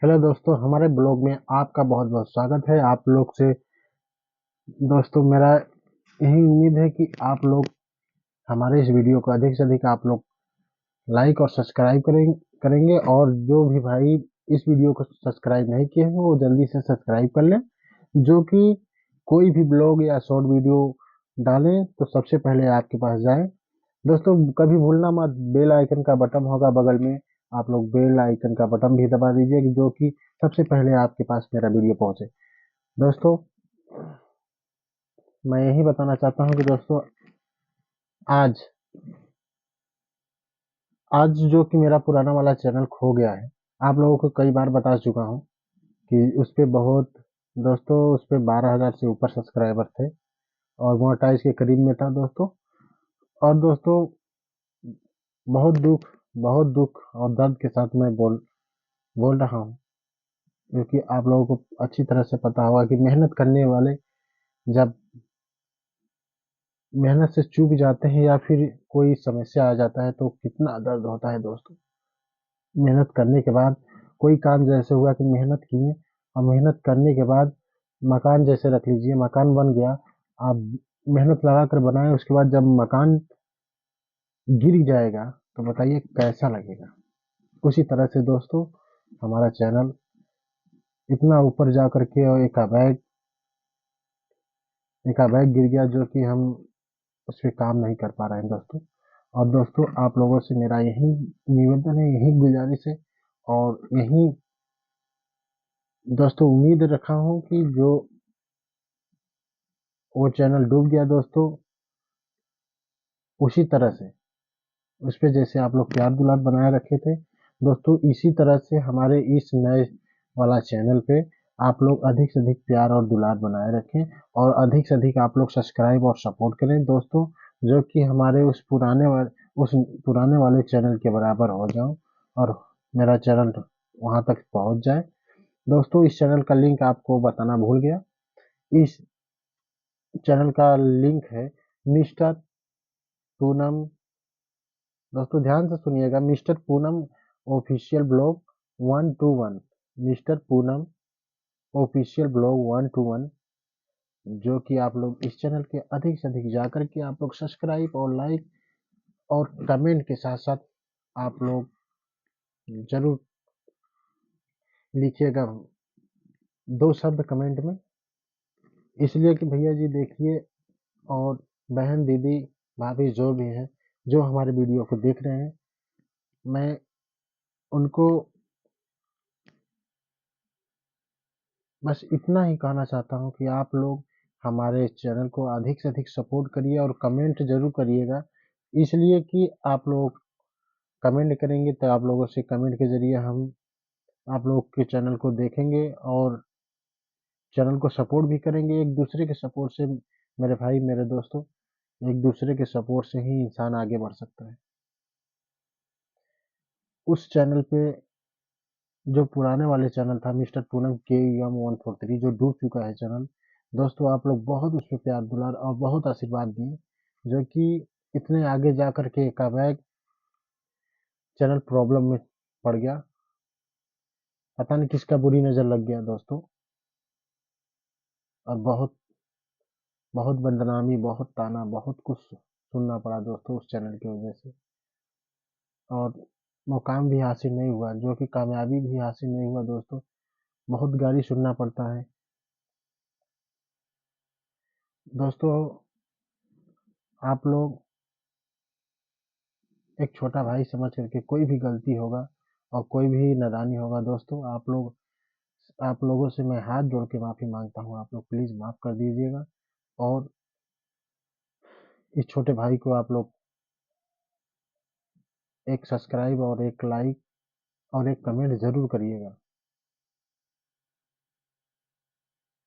Hello दोस्तों, हमारे blog में आपका बहुत बहुत स्वागत है। आप लोग से दोस्तों मेरा यही उम्मीद है कि आप लोग हमारे इस वीडियो को अधिक से अधिक आप लोग लाइक और सब्सक्राइब करेंगे। और जो भी भाई इस वीडियो को सब्सक्राइब नहीं किए हैं वो जल्दी से सब्सक्राइब कर लें, जो कि कोई भी ब्लॉग या शॉर्ट वीडियो डालें तो सबसे पहले आपके पास जाए। दोस्तों कभी भूलना मत, बेल आइकन का बटन होगा बगल में, आप लोग बेल आइकन का बटन भी दबा दीजिए जो कि सबसे पहले आपके पास मेरा वीडियो पहुंचे। दोस्तों मैं यही बताना चाहता हूँ कि दोस्तों आज आज जो कि मेरा पुराना वाला चैनल खो गया है। आप लोगों को कई बार बता चुका हूँ कि उस पे बहुत दोस्तों उस पे 12,000 से ऊपर सब्सक्राइबर थे और मोनेटाइज के करीब में था दोस्तों। और दोस्तों बहुत दुख बहुत दुख और दर्द के साथ मैं बोल रहा हूँ, क्योंकि आप लोगों को अच्छी तरह से पता होगा कि मेहनत करने वाले जब मेहनत से चूक जाते हैं या फिर कोई समस्या आ जाता है तो कितना दर्द होता है दोस्तों। मेहनत करने के बाद कोई काम जैसे हुआ कि मेहनत किए और मेहनत करने के बाद मकान जैसे रख लीजिए, मकान बन गया। आप मेहनत लगा कर बनाए, उसके बाद जब मकान गिर जाएगा तो बताइए कैसा लगेगा। उसी तरह से दोस्तों हमारा चैनल इतना ऊपर जा करके और एकाबैग गिर गया, जो कि हम उस पर काम नहीं कर पा रहे हैं दोस्तों। और दोस्तों आप लोगों से मेरा यही निवेदन है, यही गुजारिश है और यही दोस्तों उम्मीद रखा हूँ कि जो वो चैनल डूब गया दोस्तों, उसी तरह से उस पे जैसे आप लोग प्यार दुलार बनाए रखे थे दोस्तों, इसी तरह से हमारे इस नए वाला चैनल पे आप लोग अधिक से अधिक प्यार और दुलार बनाए रखें और अधिक से अधिक आप लोग सब्सक्राइब और सपोर्ट करें दोस्तों, जो कि हमारे उस पुराने वाले चैनल के बराबर हो जाओ और मेरा चैनल वहां तक पहुंच जाए। दोस्तों इस चैनल का लिंक आपको बताना भूल गया। इस चैनल का लिंक है मिस्टर पूनम। दोस्तों ध्यान से सुनिएगा, mister Poonam official blog 121, mister Poonam official blog 121, जो कि आप लोग इस चैनल के अधिक से अधिक जाकर के आप लोग सब्सक्राइब और लाइक और कमेंट के साथ साथ आप लोग जरूर लिखिएगा दो शब्द कमेंट में, इसलिए कि भैया जी देखिए, और बहन दीदी भाभी जो भी हैं जो हमारे वीडियो को देख रहे हैं, मैं उनको बस इतना ही कहना चाहता हूँ कि आप लोग हमारे चैनल को अधिक से अधिक सपोर्ट करिए और कमेंट जरूर करिएगा, इसलिए कि आप लोग कमेंट करेंगे तो आप लोगों से कमेंट के जरिए हम आप लोग के चैनल को देखेंगे और चैनल को सपोर्ट भी करेंगे। एक दूसरे के सपोर्ट से मेरे भाई मेरे दोस्तों, एक दूसरे के सपोर्ट से ही इंसान आगे बढ़ सकता है। उस चैनल पे जो पुराने वाले चैनल था मिस्टर पूनम KUM 143, जो डूब चुका है चैनल दोस्तों, आप लोग बहुत उस पर प्यार दुलार और बहुत आशीर्वाद दिए, जो कि इतने आगे जा करके एकाबैग चैनल प्रॉब्लम में पड़ गया। पता नहीं किसका बुरी नजर लग गया दोस्तों, और बहुत बहुत बदनामी, बहुत ताना, बहुत कुछ सुनना पड़ा दोस्तों उस चैनल की वजह से। और मुकाम भी हासिल नहीं हुआ, जो कि कामयाबी भी हासिल नहीं हुआ दोस्तों, बहुत गाली सुनना पड़ता है दोस्तों। आप लोग एक छोटा भाई समझ करके कोई भी गलती होगा और कोई भी नादानी होगा दोस्तों, आप लोगों से मैं हाथ जोड़ के माफी मांगता हूँ, आप लोग प्लीज माफ कर दीजिएगा। और इस छोटे भाई को आप लोग एक सब्सक्राइब और एक लाइक और एक कमेंट जरूर करिएगा।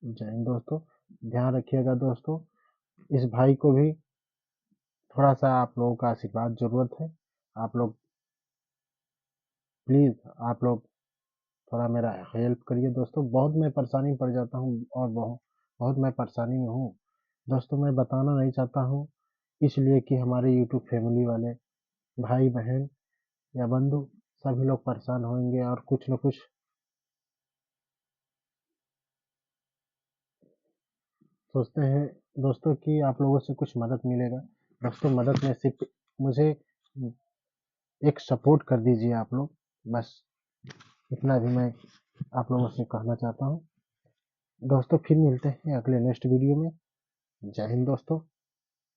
जय हिंद दोस्तों, ध्यान रखिएगा दोस्तों। इस भाई को भी थोड़ा सा आप लोगों का आशीर्वाद जरूरत है। आप लोग प्लीज आप लोग थोड़ा मेरा हेल्प करिए दोस्तों, बहुत मैं परेशानी में पड़ जाता हूँ और बहुत बहुत मैं परेशानी में हूँ दोस्तों। मैं बताना नहीं चाहता हूँ, इसलिए कि हमारे यूट्यूब फैमिली वाले भाई बहन या बंधु सभी लोग परेशान होंगे और कुछ न कुछ सोचते हैं दोस्तों कि आप लोगों से कुछ मदद मिलेगा। दोस्तों मदद में सिर्फ मुझे एक सपोर्ट कर दीजिए आप लोग, बस इतना भी मैं आप लोगों से कहना चाहता हूँ। दोस्तों फिर मिलते हैं अगले नेक्स्ट वीडियो में। जय हिंद दोस्तों।